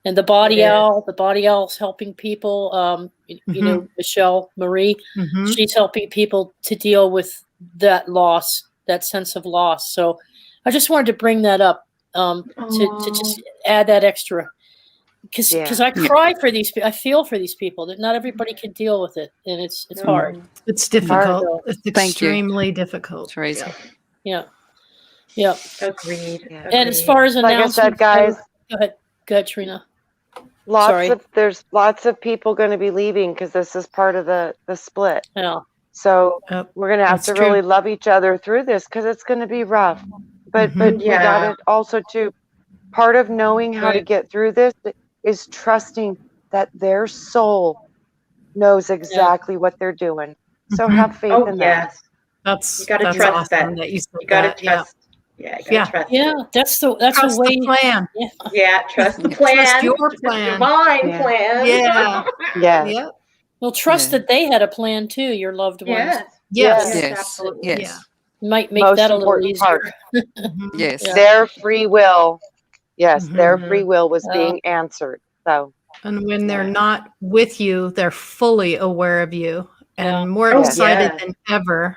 And the body owl's helping people. You know, Michelle Marie, she's helping people to deal with that loss, that sense of loss. So I just wanted to bring that up to just add that extra, because I cry for these. I feel for these people that not everybody can deal with it, and it's hard. It's difficult. It's extremely difficult. Teresa. Yeah. Yeah. Agreed. And as far as like I said, guys, go ahead, Trina. There's lots of people going to be leaving because this is part of the split. Yeah. So we're going to have to really love each other through this because it's going to be rough. But we got it also too. Part of knowing how to get through this is trusting that their soul knows exactly what they're doing. So have faith in that. You got to trust awesome that. you said You got to that. trust. Yeah, you got to trust. That's Trust a way. the plan. Yeah, trust the plan. Trust your plan. Divine plan. Yeah. Yeah. Well, trust that they had a plan too, your loved ones. Yes. Absolutely. Yes. Might make Most that a little important easier. part. Yes. Their free will. Yes, their free will was being answered. So, and when they're not with you, they're fully aware of you and more excited than ever.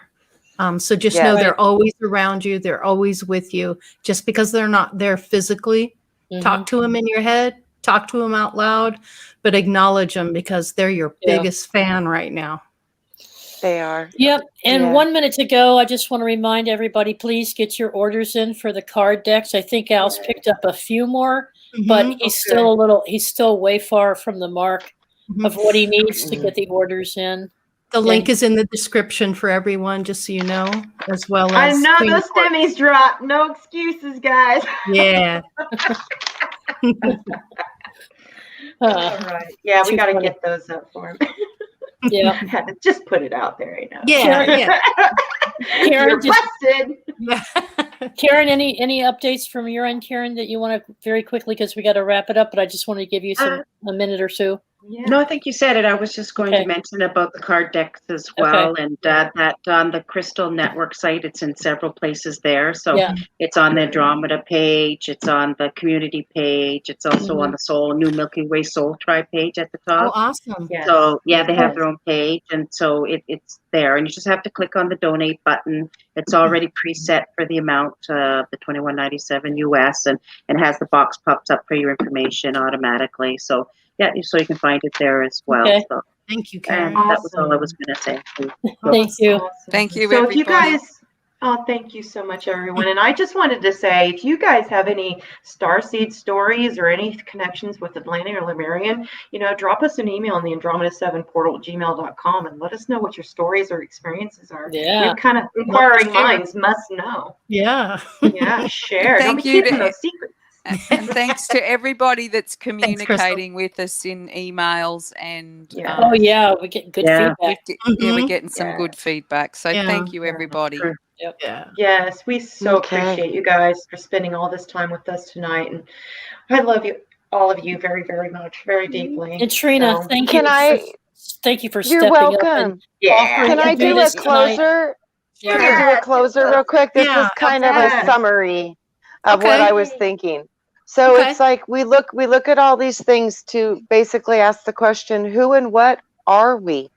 So just know they're always around you. They're always with you. Just because they're not there physically, talk to them in your head, talk to them out loud, but acknowledge them because they're your biggest fan right now. They are. Yep. And 1 minute to go. I just want to remind everybody, please get your orders in for the card decks. I think Al's picked up a few more, but he's still way far from the mark of what he needs to get the orders in. The link is in the description for everyone, just so you know, as well as. I know those stemmies dropped. No excuses, guys. Yeah. All right. Yeah, we got to get those up for him. Yeah. Had to just put it out there, you know. Yeah. Karen, busted. Karen, any updates from your end, Karen, that you want to very quickly, because we got to wrap it up, but I just want to give you a minute or two. Yeah. No, I think you said it. I was just going to mention about the card decks as well, and that on the Crystal Network site, it's in several places there. So it's on the Andromeda page, it's on the community page, it's also on the New Milky Way Soul Tribe page at the top. Oh, awesome! Yes. So they have their own page, and so it's there, and you just have to click on the donate button. It's already preset for the amount, the $21.97 US, and has the box pops up for your information automatically. So. Yeah, so you can find it there as well. Okay. So, thank you, Karen. That was all I was going to say. Thank you. Awesome. Thank you, so everybody. If you guys, thank you so much, everyone. And I just wanted to say, if you guys have any starseed stories or any connections with Atlantis or Lemurian, drop us an email on the Andromeda7portal@gmail.com and let us know what your stories or experiences are. Yeah. Kind of inquiring minds must know. Yeah. Yeah, share. Don't be keeping those secrets. And thanks to everybody that's communicating with us in emails and we get good feedback. We're getting some good feedback. So thank you, everybody. Yep. Yeah. Yes, we so appreciate you guys for spending all this time with us tonight, and I love you, all of you, very, very much, very deeply. And Trina, thank you. Thank you for You're stepping welcome. up. And Can I do a closer? Can I do a closer real quick? This is kind of a summary of what I was thinking. So it's like we look at all these things to basically ask the question, who and what are we?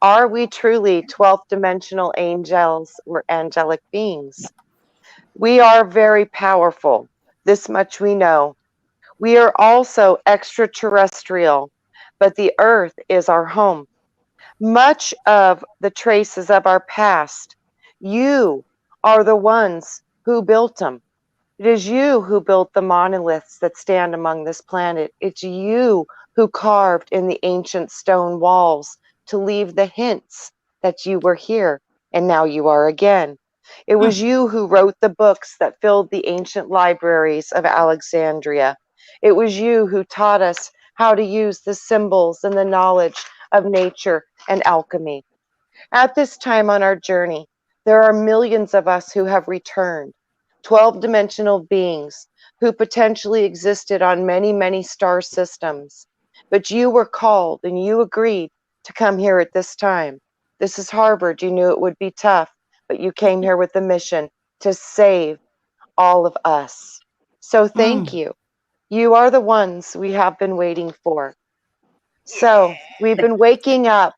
Are we truly 12th dimensional angels or angelic beings? We are very powerful. This much we know. We are also extraterrestrial, but the earth is our home. Much of the traces of our past, you are the ones who built them. It is you who built the monoliths that stand among this planet. It's you who carved in the ancient stone walls to leave the hints that you were here and now you are again. It was you who wrote the books that filled the ancient libraries of Alexandria. It was you who taught us how to use the symbols and the knowledge of nature and alchemy. At this time on our journey, there are millions of us who have returned. 12-dimensional beings who potentially existed on many, many star systems. But you were called and you agreed to come here at this time. This is Harvard. You knew it would be tough, but you came here with a mission to save all of us. So thank you. You are the ones we have been waiting for. So we've been waking up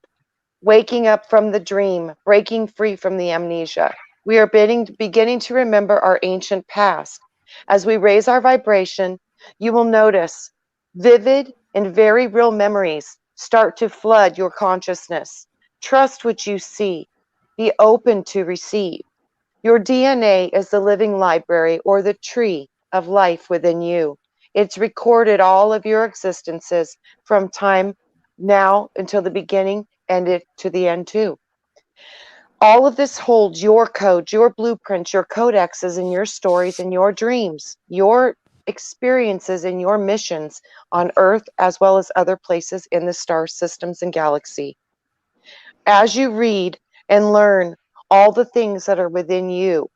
from the dream, breaking free from the amnesia. We are beginning to remember our ancient past. As we raise our vibration, you will notice vivid and very real memories start to flood your consciousness. Trust what you see. Be open to receive. Your DNA is the living library or the tree of life within you. It's recorded all of your existences from time now until the beginning and it to the end too. All of this holds your codes, your blueprints, your codexes, and your stories and your dreams, your experiences and your missions on Earth as well as other places in the star systems and galaxy. As you read and learn all the things that are within you,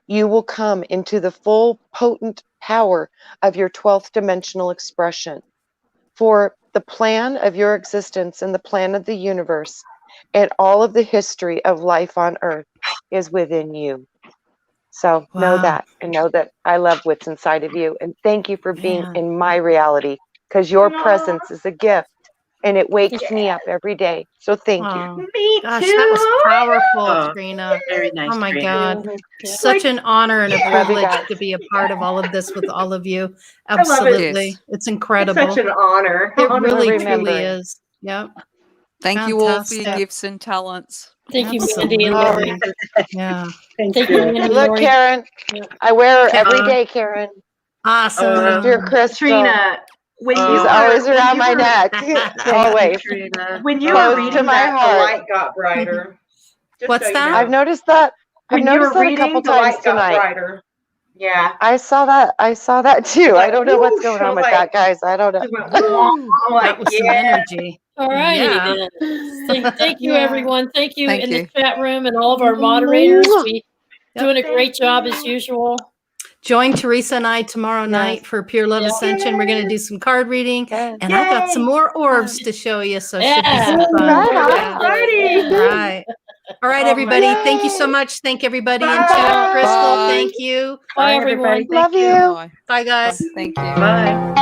you will come into the full potent power of your 12th dimensional expression. For the plan of your existence and the plan of the universe and all of the history of life on Earth is within you. So know that, and know that I love what's inside of you. And thank you for being in my reality, because your presence is a gift and it wakes me up every day. So thank you. Me Gosh, too. that was powerful, Oh, Trina. very nice. Oh my Trina. God. Yeah. Such an honor and a Love you privilege guys. to be a part of all of this with all of you. love it. Absolutely. Yes. It's It's incredible. such an honor. It Honor really, to truly remembering. is. Yep. Thank you all for your Fantastic. gifts and talents. Thank you, Mandy and Lori. Absolutely. Yeah. Thank Thank you, you. Mandy and Look, Lori. Karen, Yeah. I wear her every Uh, day, Karen. Awesome. Dear Crystal. Trina, when Oh. you She's were always when around you my were- neck. Thank you, Always. Trina. when you Close were to reading my that, the heart. light got brighter. Just What's so you that? know. I've noticed that. I've When you noticed were that a couple reading, the times light got tonight. brighter. Yeah. I saw that too. Like, I don't know what's whoosh, going I on was with like- that, guys. I don't know. Just went, wah, I'm like, That was some yeah. energy. All righty Yeah. then. Thank you, Yeah. everyone. Thank you Thank in you. the chat room and all of our moderators. We Yep. doing a great Thank job you. as usual. Join Teresa and I tomorrow night for Pure Love Yeah. Ascension. We're going to do some card reading. Okay. And I've got some Yay. more orbs to show you. So it should be Yeah. some fun. Right on. Yeah. Exciting. Right. All right, Oh, everybody. my Thank you so God. much. Thank everybody in Bye. chat. Crystal, Bye. thank you. Bye, everybody. everyone. Thank Love you. you. Bye. Bye, guys. Thank you. Bye.